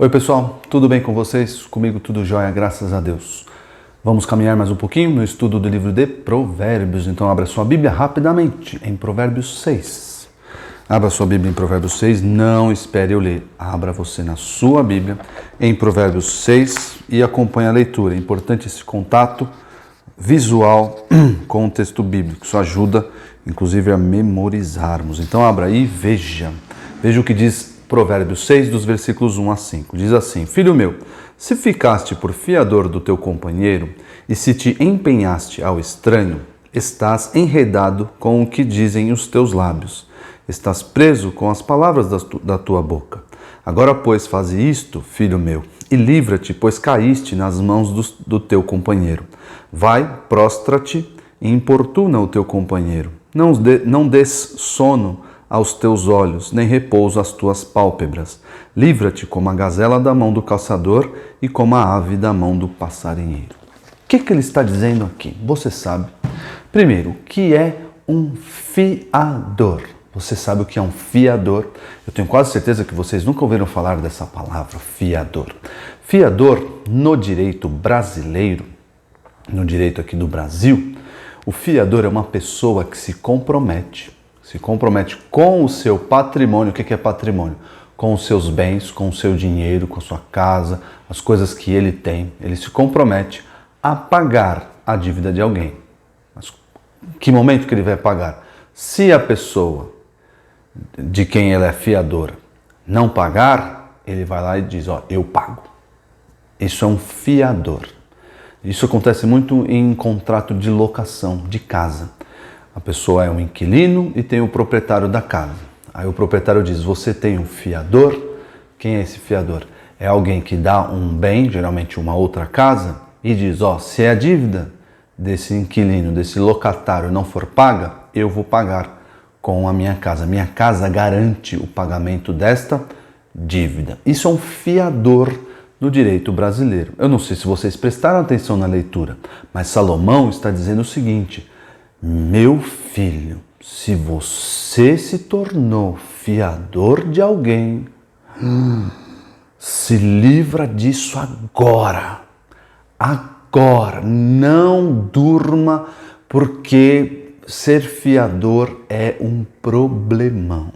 Oi pessoal, tudo bem com vocês? Comigo tudo jóia, graças a Deus. Vamos caminhar mais um pouquinho no estudo do livro de Provérbios. Então abra sua Bíblia rapidamente em Provérbios 6. Abra sua Bíblia em Provérbios 6, não espere eu ler. Abra você na sua Bíblia em Provérbios 6 e acompanhe a leitura. É importante esse contato visual com o texto bíblico. Isso ajuda, inclusive, a memorizarmos. Então abra aí e veja. Veja o que diz Provérbios 6, dos versículos 1 a 5. Diz assim: Filho meu, se ficaste por fiador do teu companheiro e se te empenhaste ao estranho, estás enredado com o que dizem os teus lábios. Estás preso com as palavras da tua boca. Agora, pois, faze isto, filho meu, e livra-te, pois caíste nas mãos do teu companheiro. Vai, prostra-te e importuna o teu companheiro. Não des sono aos teus olhos, nem repouso às tuas pálpebras. Livra-te como a gazela da mão do caçador e como a ave da mão do passarinheiro. O que ele está dizendo aqui? Você sabe. Primeiro, o que é um fiador? Você sabe o que é um fiador? Eu tenho quase certeza que vocês nunca ouviram falar dessa palavra, fiador. Fiador, no direito brasileiro, no direito aqui do Brasil, o fiador é uma pessoa que se compromete com o seu patrimônio. O que é patrimônio? Com os seus bens, com o seu dinheiro, com a sua casa, as coisas que ele tem. Ele se compromete a pagar a dívida de alguém. Mas que momento que ele vai pagar? Se a pessoa de quem ele é fiador não pagar, ele vai lá e diz, eu pago. Isso é um fiador. Isso acontece muito em contrato de locação de casa. A pessoa é um inquilino e tem o proprietário da casa. Aí o proprietário diz, você tem um fiador? Quem é esse fiador? É alguém que dá um bem, geralmente uma outra casa, e diz, se a dívida desse inquilino, desse locatário não for paga, eu vou pagar com a minha casa. Minha casa garante o pagamento desta dívida. Isso é um fiador no direito brasileiro. Eu não sei se vocês prestaram atenção na leitura, mas Salomão está dizendo o seguinte: meu filho, se você se tornou fiador de alguém, se livra disso agora. Agora, não durma, porque ser fiador é um problemão.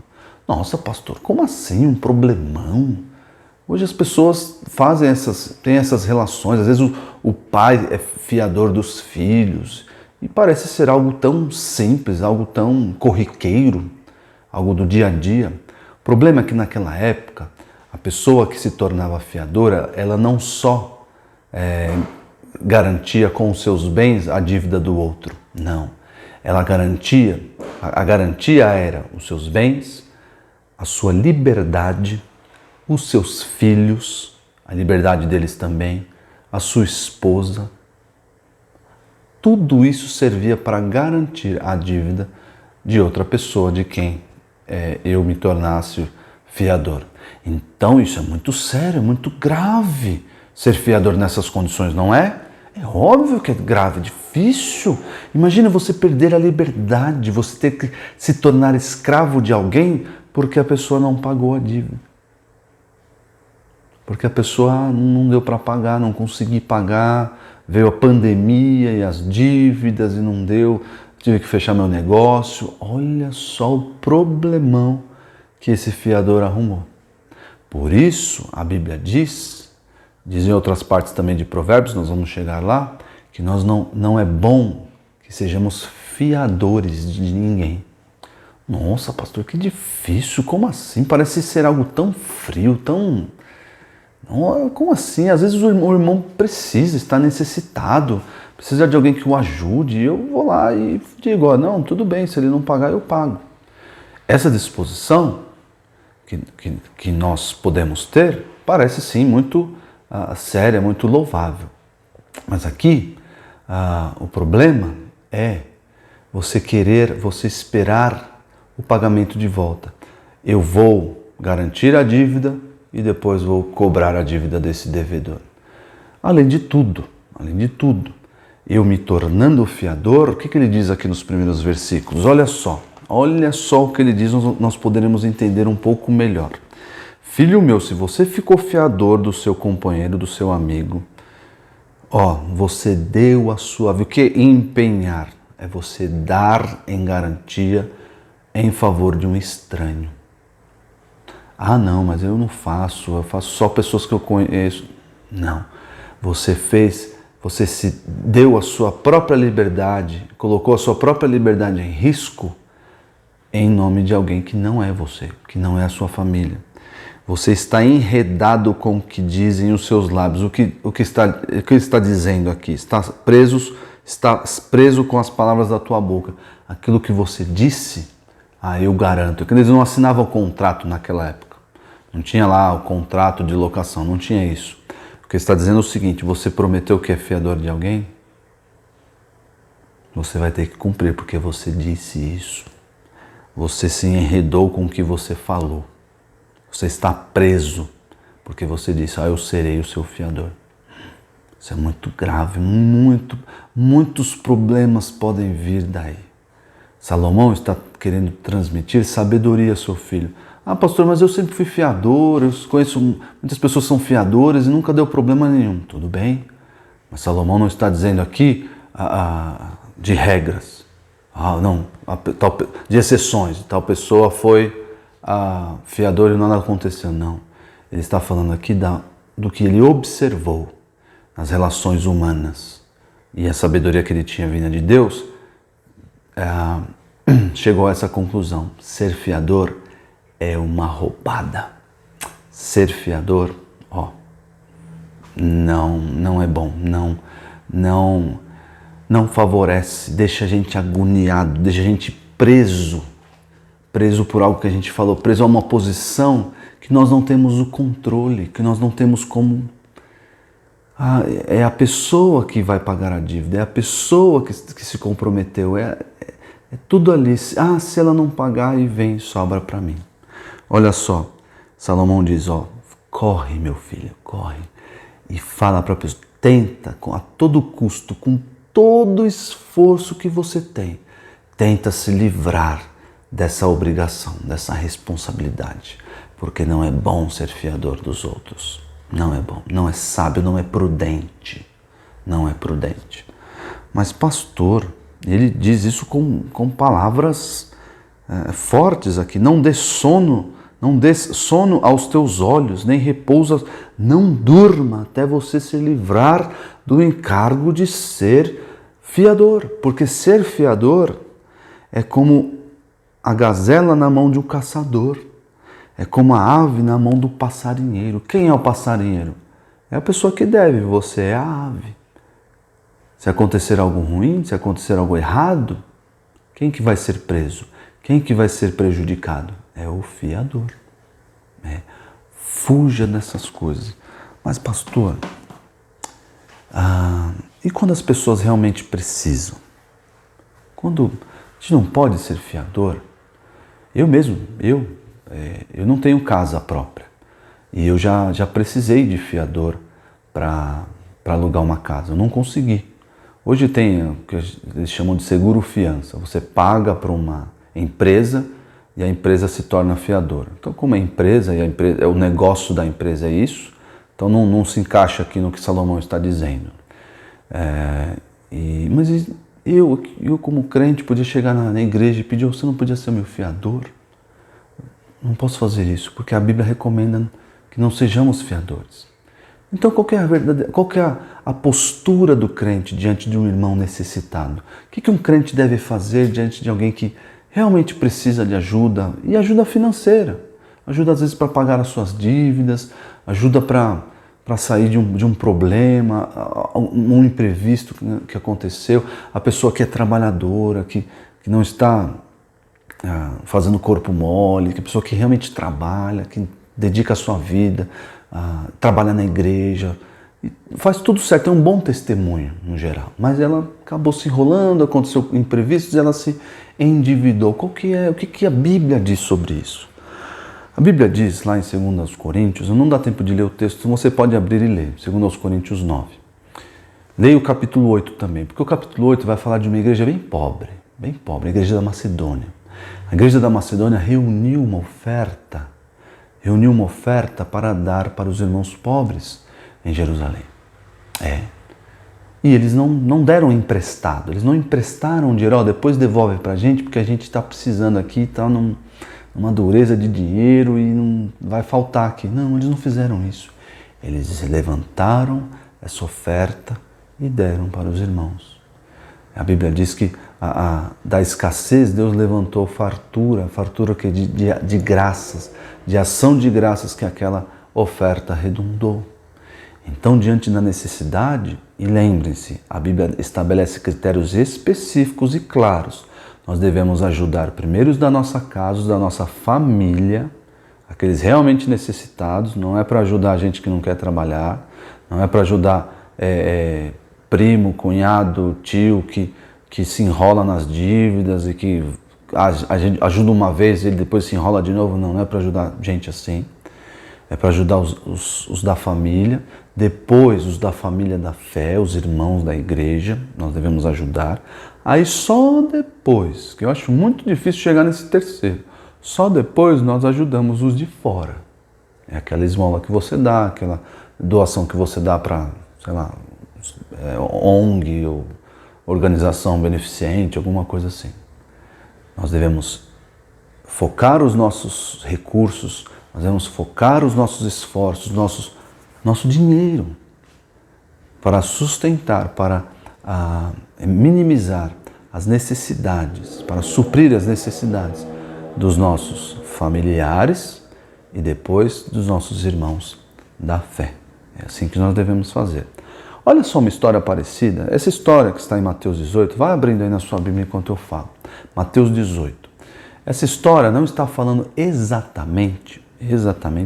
Nossa, pastor, como assim um problemão? Hoje as pessoas têm essas relações, às vezes o pai é fiador dos filhos, e parece ser algo tão simples, algo tão corriqueiro, algo do dia a dia. O problema é que naquela época, a pessoa que se tornava fiadora, ela não só garantia com os seus bens a dívida do outro. Não. Ela garantia, a garantia era os seus bens, a sua liberdade, os seus filhos, a liberdade deles também, a sua esposa. Tudo isso servia para garantir a dívida de outra pessoa, de quem eu me tornasse fiador. Então isso é muito sério, muito grave ser fiador nessas condições, não é? É óbvio que é grave, é difícil. Imagina você perder a liberdade, você ter que se tornar escravo de alguém porque a pessoa não pagou a dívida. Porque a pessoa não deu para pagar, não consegui pagar, veio a pandemia e as dívidas e não deu, tive que fechar meu negócio. Olha só o problemão que esse fiador arrumou. Por isso, a Bíblia diz em outras partes também de Provérbios, nós vamos chegar lá, que nós não é bom que sejamos fiadores de ninguém. Nossa, pastor, que difícil, como assim? Parece ser algo tão frio, tão... Como assim? Às vezes o irmão precisa, está necessitado, precisa de alguém que o ajude, e eu vou lá e digo, não, tudo bem, se ele não pagar, eu pago. Essa disposição que nós podemos ter parece sim muito séria, muito louvável. Mas aqui o problema é você esperar o pagamento de volta. Eu vou garantir a dívida e depois vou cobrar a dívida desse devedor. Além de tudo, eu me tornando fiador, o que ele diz aqui nos primeiros versículos? Olha só o que ele diz, nós poderemos entender um pouco melhor. Filho meu, se você ficou fiador do seu companheiro, do seu amigo, você deu a sua vida. O que é empenhar? É você dar em garantia em favor de um estranho. Ah, não, mas eu não faço, eu faço só pessoas que eu conheço. Não, você se deu a sua própria liberdade, colocou a sua própria liberdade em risco em nome de alguém que não é você, que não é a sua família. Você está enredado com o que dizem os seus lábios. O que está dizendo aqui? Está preso com as palavras da tua boca. Aquilo que você disse, eu garanto. Eles não assinavam contrato naquela época. Não tinha lá o contrato de locação, não tinha isso. O que está dizendo é o seguinte: você prometeu que é fiador de alguém? Você vai ter que cumprir, porque você disse isso. Você se enredou com o que você falou. Você está preso porque você disse, eu serei o seu fiador. Isso é muito grave, muitos problemas podem vir daí. Salomão está querendo transmitir sabedoria ao seu filho. Pastor, mas eu sempre fui fiador, eu conheço muitas pessoas que são fiadoras e nunca deu problema nenhum. Tudo bem, mas Salomão não está dizendo aqui de regras. De exceções. Tal pessoa foi fiador e nada aconteceu. Não. Ele está falando aqui do que ele observou nas relações humanas. E a sabedoria que ele tinha vinda de Deus chegou a essa conclusão. Ser fiador é uma roubada. Ser fiador, não é bom. Não favorece, deixa a gente agoniado, deixa a gente preso por algo que a gente falou, preso a uma posição que nós não temos o controle, que nós não temos como... é a pessoa que vai pagar a dívida, é a pessoa que se comprometeu, é tudo ali. Se ela não pagar, aí vem e sobra para mim. Olha só, Salomão diz, corre meu filho, corre, e fala para a pessoa, tenta a todo custo, com todo o esforço que você tem, tenta se livrar dessa obrigação, dessa responsabilidade, porque não é bom ser fiador dos outros, não é bom, não é sábio, não é prudente, Mas pastor, ele diz isso com palavras fortes aqui, não dê sono aos teus olhos, nem repousa, não durma até você se livrar do encargo de ser fiador, porque ser fiador é como a gazela na mão de um caçador, é como a ave na mão do passarinheiro. Quem é o passarinheiro? É a pessoa que deve, você é a ave. Se acontecer algo ruim, se acontecer algo errado, quem que vai ser preso? Quem que vai ser prejudicado? É o fiador. Fuja dessas coisas. Mas pastor, e quando as pessoas realmente precisam? Quando a gente não pode ser fiador? Eu não tenho casa própria. E eu já precisei de fiador para alugar uma casa. Eu não consegui. Hoje tem o que eles chamam de seguro-fiança. Você paga para uma empresa e a empresa se torna fiadora. Então, como é empresa e o negócio da empresa é isso, então não se encaixa aqui no que Salomão está dizendo. Mas eu como crente podia chegar na igreja e pedir, você não podia ser meu fiador? Não posso fazer isso, porque a Bíblia recomenda que não sejamos fiadores. Então, qual que é a postura do crente diante de um irmão necessitado? O que um crente deve fazer diante de alguém que realmente precisa de ajuda, e ajuda financeira? Ajuda às vezes para pagar as suas dívidas, ajuda para sair de um problema, um imprevisto que aconteceu. A pessoa que é trabalhadora, que não está fazendo corpo mole, que a pessoa que realmente trabalha, que dedica a sua vida, trabalha na igreja, faz tudo certo, tem um bom testemunho no geral, mas ela acabou se enrolando, aconteceu imprevistos, ela se endividou. O que a Bíblia diz sobre isso? A Bíblia diz lá em 2 Coríntios, não dá tempo de ler o texto, você pode abrir e ler, 2 Coríntios 9. Leia o capítulo 8 também, porque o capítulo 8 vai falar de uma igreja bem pobre, a igreja da Macedônia. A igreja da Macedônia reuniu uma oferta reuniu uma oferta para dar para os irmãos pobres em Jerusalém. E eles não deram emprestado, eles não emprestaram dinheiro, depois devolve para a gente porque a gente está precisando aqui, está numa dureza de dinheiro e não vai faltar aqui. Não, eles não fizeram isso. Eles levantaram essa oferta e deram para os irmãos. A Bíblia diz que da escassez Deus levantou fartura que de graças, de ação de graças que aquela oferta redundou. Então, diante da necessidade, e lembrem-se, a Bíblia estabelece critérios específicos e claros. Nós devemos ajudar primeiro os da nossa casa, os da nossa família, aqueles realmente necessitados. Não é para ajudar a gente que não quer trabalhar, não é para ajudar primo, cunhado, tio que se enrola nas dívidas e que a gente ajuda uma vez e ele depois se enrola de novo. Não é para ajudar gente assim. É para ajudar os da família, depois os da família da fé, os irmãos da igreja, nós devemos ajudar. Aí só depois, que eu acho muito difícil chegar nesse terceiro, só depois nós ajudamos os de fora. É aquela esmola que você dá, aquela doação que você dá para, sei lá, ONG ou organização beneficente, alguma coisa assim. Nós devemos focar os nossos recursos, nós devemos focar os nossos esforços, nosso dinheiro para sustentar, para minimizar as necessidades, para suprir as necessidades dos nossos familiares e depois dos nossos irmãos da fé. É assim que nós devemos fazer. Olha só uma história parecida. Essa história que está em Mateus 18, vai abrindo aí na sua Bíblia enquanto eu falo. Mateus 18. Essa história não está falando exatamente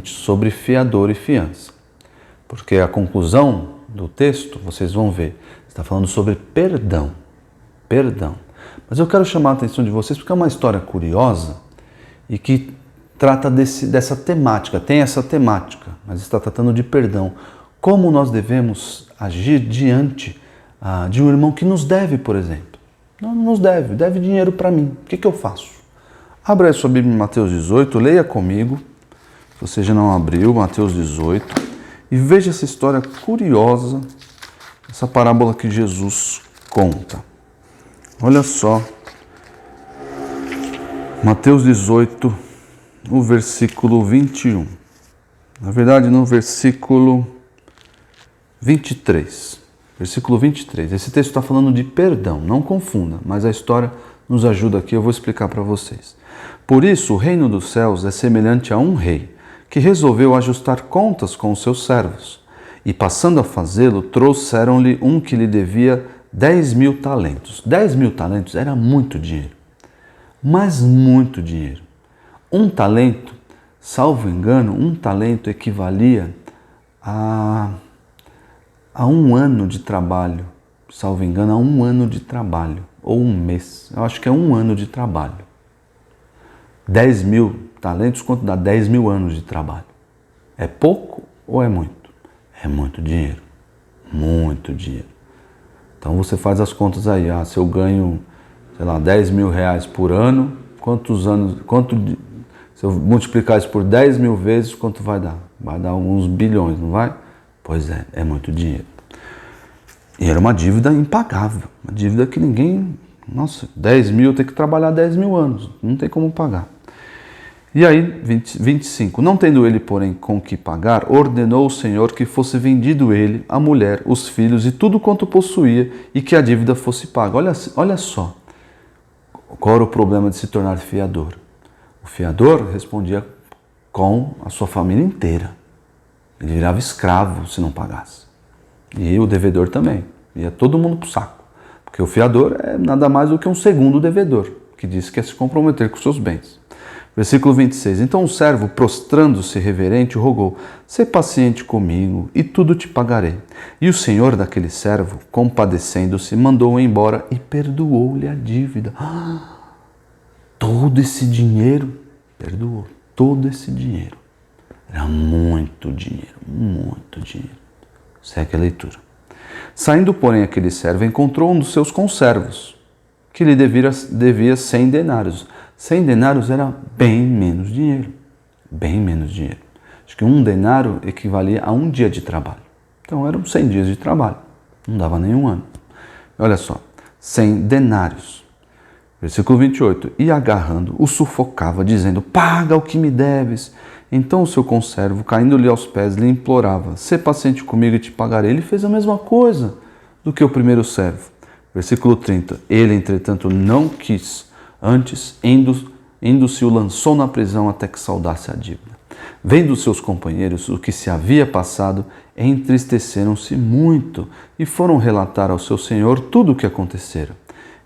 sobre fiador e fiança. Porque a conclusão do texto, vocês vão ver, está falando sobre perdão. Perdão. Mas eu quero chamar a atenção de vocês porque é uma história curiosa e que trata dessa temática, tem essa temática, mas está tratando de perdão. Como nós devemos agir diante de um irmão que nos deve, por exemplo. Não nos deve dinheiro para mim. O que eu faço? Abra a sua Bíblia em Mateus 18, leia comigo, se você já não abriu, Mateus 18, e veja essa história curiosa, essa parábola que Jesus conta. Olha só, Mateus 18, no versículo 21. Na verdade, no versículo 23. Versículo 23. Esse texto está falando de perdão, não confunda, mas a história nos ajuda aqui, eu vou explicar para vocês. Por isso, o reino dos céus é semelhante a um rei que resolveu ajustar contas com os seus servos. E passando a fazê-lo, trouxeram-lhe um que lhe devia 10.000 talentos. 10.000 talentos era muito dinheiro, mas muito dinheiro. Um talento, salvo engano, um talento equivalia a um ano de trabalho, salvo engano, a um ano de trabalho, ou um mês. Eu acho que é um ano de trabalho. 10.000 talentos, quanto dá 10.000 anos de trabalho? É pouco ou é muito? É muito dinheiro. Muito dinheiro. Então você faz as contas aí. Se eu ganho, sei lá, 10.000 reais por ano, se eu multiplicar isso por 10.000 vezes, quanto vai dar? Vai dar alguns bilhões, não vai? Pois é muito dinheiro. E era uma dívida impagável. Uma dívida que ninguém... Nossa, 10.000, tem que trabalhar 10.000 anos. Não tem como pagar. E aí, 25. Não tendo ele, porém, com que pagar, ordenou o Senhor que fosse vendido ele, a mulher, os filhos e tudo quanto possuía e que a dívida fosse paga. Olha só. Qual era o problema de se tornar fiador? O fiador respondia com a sua família inteira. Ele virava escravo se não pagasse. E o devedor também. Ia todo mundo pro saco. Porque o fiador é nada mais do que um segundo devedor, que diz que é se comprometer com seus bens. Versículo 26. Então o servo, prostrando-se reverente, rogou: sê paciente comigo e tudo te pagarei. E o senhor daquele servo, compadecendo-se, mandou-o embora e perdoou-lhe a dívida. Todo esse dinheiro, perdoou, todo esse dinheiro. Era muito dinheiro, muito dinheiro. Segue a leitura. Saindo, porém, aquele servo encontrou um dos seus conservos, que lhe devia 100 denários. 100 denários era bem menos dinheiro, bem menos dinheiro. Acho que um denário equivalia a um dia de trabalho. Então eram 100 dias de trabalho. Não dava nem um ano. Olha só, 100 denários. Versículo 28. E agarrando, o sufocava, dizendo: paga o que me deves. Então o seu conservo, caindo-lhe aos pés, lhe implorava: sê paciente comigo e te pagarei. Ele fez a mesma coisa do que o primeiro servo. Versículo 30. Ele, entretanto, não quis. Antes, indo-se o lançou na prisão até que saudasse a dívida. Vendo seus companheiros o que se havia passado, entristeceram-se muito e foram relatar ao seu senhor tudo o que acontecera.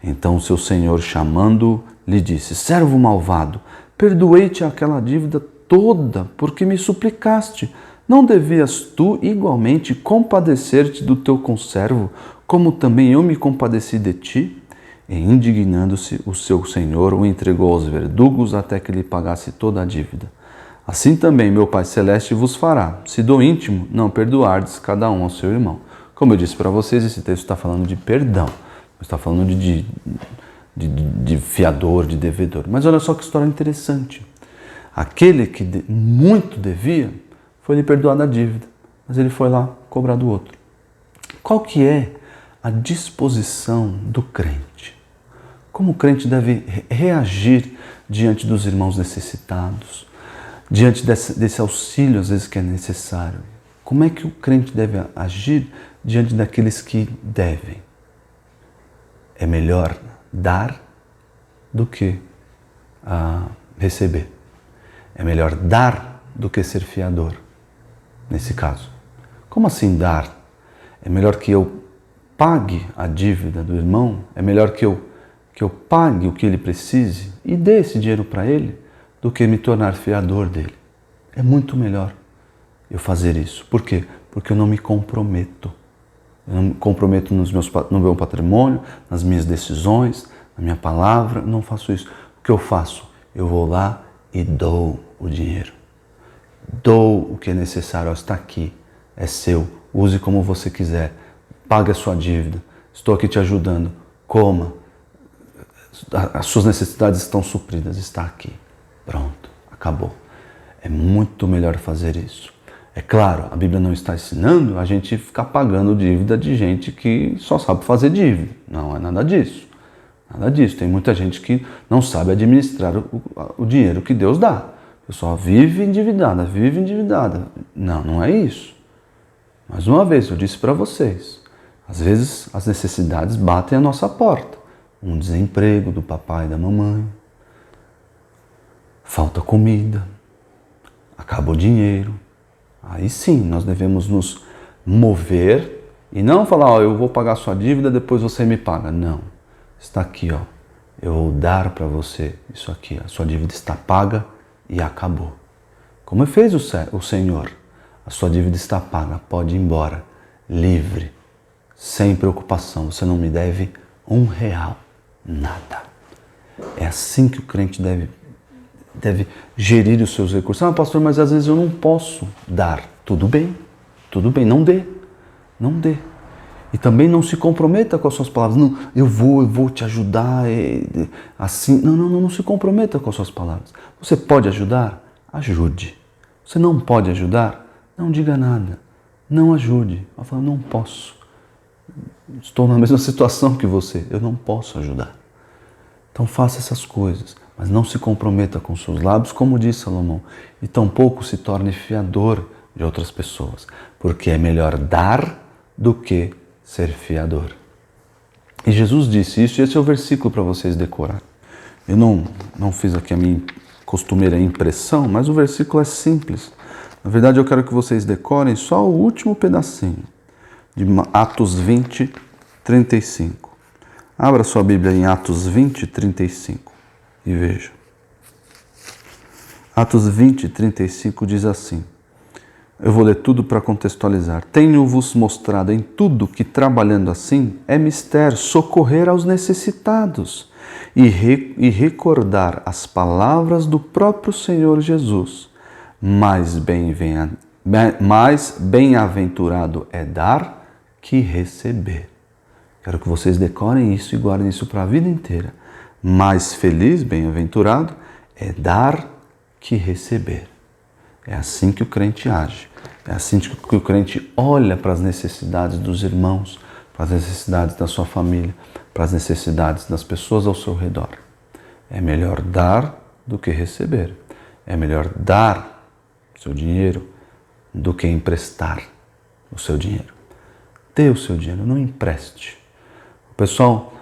Então o seu senhor, chamando-o, lhe disse: servo malvado, perdoei-te aquela dívida toda, porque me suplicaste. Não devias tu igualmente compadecer-te do teu conservo, como também eu me compadeci de ti? E indignando-se, o seu senhor o entregou aos verdugos até que lhe pagasse toda a dívida. Assim também meu Pai Celeste vos fará, se do íntimo não perdoardes cada um ao seu irmão. Como eu disse para vocês, esse texto está falando de perdão, está falando de fiador, de devedor. Mas olha só que história interessante. Aquele que muito devia foi lhe perdoado a dívida, mas ele foi lá cobrar do outro. Qual que é a disposição do crente? Como o crente deve reagir diante dos irmãos necessitados? Diante desse auxílio, às vezes, que é necessário. Como é que o crente deve agir diante daqueles que devem? É melhor dar do que receber. É melhor dar do que ser fiador, nesse caso. Como assim dar? É melhor que eu pague a dívida do irmão? É melhor que eu pague o que ele precise e dê esse dinheiro para ele, do que me tornar fiador dele. É muito melhor eu fazer isso. Por quê? Porque eu não me comprometo. Eu não me comprometo no meu patrimônio, nas minhas decisões, na minha palavra. Eu não faço isso. O que eu faço? Eu vou lá e dou o dinheiro. Dou o que é necessário. Está aqui. É seu. Use como você quiser. Pague a sua dívida. Estou aqui te ajudando. Coma. As suas necessidades estão supridas. Está aqui. Pronto, acabou. É muito melhor fazer isso. É claro, a Bíblia não está ensinando a gente ficar pagando dívida de gente que só sabe fazer dívida. Não é nada disso. Nada disso. Tem muita gente que não sabe administrar o dinheiro que Deus dá. A pessoa vive endividada, vive endividada. Não, não é isso. Mais uma vez, eu disse para vocês, às vezes as necessidades batem à nossa porta. Um desemprego do papai e da mamãe. Falta comida, acaba o dinheiro. Aí sim, nós devemos nos mover e não falar: ó, eu vou pagar a sua dívida, depois você me paga. Não, está aqui, ó. Eu vou dar para você isso aqui. A sua dívida está paga e acabou. Como fez o Senhor? A sua dívida está paga, pode ir embora, livre, sem preocupação. Você não me deve R$1, nada. É assim que o crente deve gerir os seus recursos. Ah, pastor, mas às vezes eu não posso dar. Tudo bem, não dê. E também não se comprometa com as suas palavras. Não, eu vou te ajudar, assim. Não se comprometa com as suas palavras. Você pode ajudar? Ajude. Você não pode ajudar? Não diga nada. Não ajude. Ela fala: não posso. Estou na mesma situação que você. Eu não posso ajudar. Então faça essas coisas. Mas não se comprometa com seus lábios, como diz Salomão, e tampouco se torne fiador de outras pessoas, porque é melhor dar do que ser fiador. E Jesus disse isso, e esse é o versículo para vocês decorar. Eu não fiz aqui a minha costumeira impressão, mas o versículo é simples. Na verdade, eu quero que vocês decorem só o último pedacinho, de Atos 20, 35. Abra sua Bíblia em Atos 20, 35. E veja, Atos 20, 35 diz assim, eu vou ler tudo para contextualizar. Tenho-vos mostrado em tudo que, trabalhando assim, é mister socorrer aos necessitados e recordar as palavras do próprio Senhor Jesus. Mais bem-aventurado é dar que receber. Quero que vocês decorem isso e guardem isso para a vida inteira. Mais feliz, bem-aventurado, é dar que receber. É assim que o crente age. É assim que o crente olha para as necessidades dos irmãos, para as necessidades da sua família, para as necessidades das pessoas ao seu redor. É melhor dar do que receber. É melhor dar o seu dinheiro do que emprestar o seu dinheiro. Dê o seu dinheiro, não empreste. O pessoal,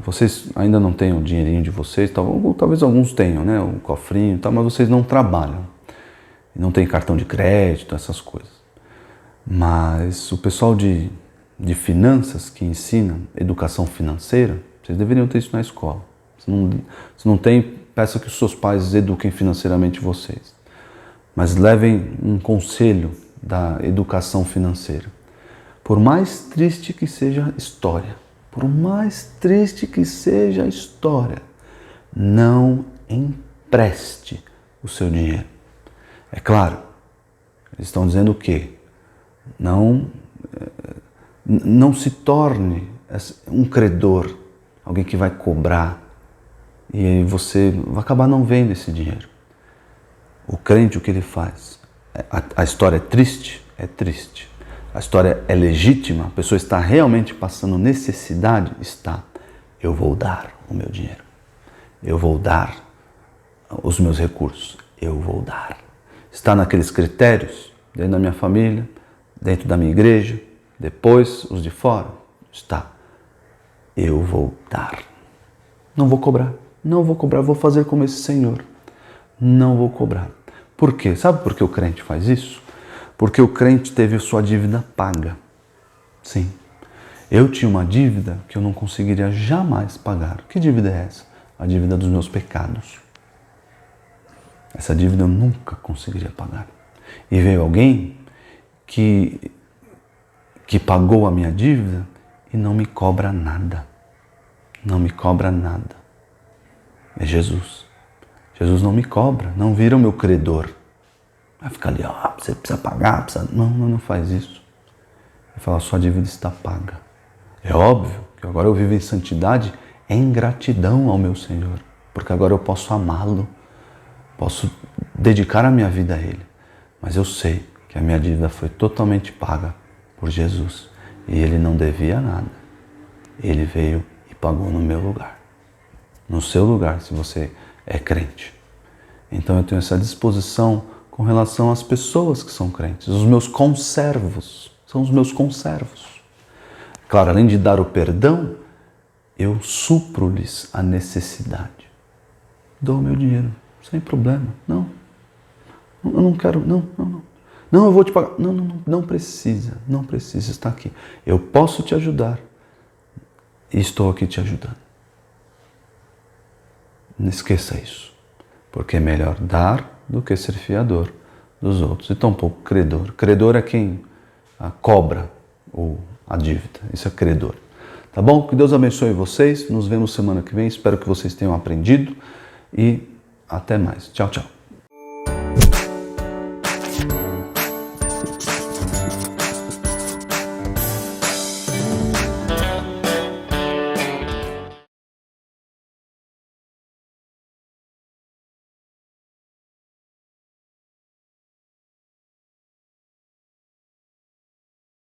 vocês ainda não têm o dinheirinho de vocês, talvez alguns tenham, né, um cofrinho, mas vocês não trabalham. Não tem cartão de crédito, essas coisas. Mas o pessoal de finanças que ensina educação financeira, vocês deveriam ter isso na escola. Se não tem, peça que os seus pais eduquem financeiramente vocês. Mas levem um conselho da educação financeira. Por mais triste que seja a história, por mais triste que seja a história, não empreste o seu dinheiro. É claro, eles estão dizendo o quê? Não se torne um credor, alguém que vai cobrar, e aí você vai acabar não vendo esse dinheiro. O crente, o que ele faz? A história é triste? É triste. A história é legítima? A pessoa está realmente passando necessidade? Está. Eu vou dar o meu dinheiro. Eu vou dar os meus recursos. Eu vou dar. Está naqueles critérios, dentro da minha família, dentro da minha igreja, depois os de fora? Está. Eu vou dar. Não vou cobrar. Não vou cobrar, vou fazer como esse Senhor. Não vou cobrar. Por quê? Sabe por que o crente faz isso? Porque o crente teve sua dívida paga. Sim. Eu tinha uma dívida que eu não conseguiria jamais pagar. Que dívida é essa? A dívida dos meus pecados. Essa dívida eu nunca conseguiria pagar. E veio alguém que pagou a minha dívida e não me cobra nada. Não me cobra nada. É Jesus. Jesus não me cobra, não vira o meu credor. Vai ficar ali, você precisa pagar, Não faz isso. Ele fala, sua dívida está paga. É óbvio que agora eu vivo em santidade em gratidão ao meu Senhor, porque agora eu posso amá-lo. Posso dedicar a minha vida a Ele, mas eu sei que a minha dívida foi totalmente paga por Jesus e Ele não devia nada. Ele veio e pagou no meu lugar, no seu lugar, se você é crente. Então eu tenho essa disposição com relação às pessoas que são crentes, os meus conservos, são os meus conservos. Claro, além de dar o perdão, eu supro-lhes a necessidade. Dou o meu dinheiro. Sem problema. Não. Eu não quero. Não. Não, eu vou te pagar. Não precisa. Não precisa estar aqui. Eu posso te ajudar. E estou aqui te ajudando. Não esqueça isso. Porque é melhor dar do que ser fiador dos outros. E tampouco credor. Credor é quem cobra a dívida. Isso é credor. Tá bom? Que Deus abençoe vocês. Nos vemos semana que vem. Espero que vocês tenham aprendido. E até mais. Tchau, tchau.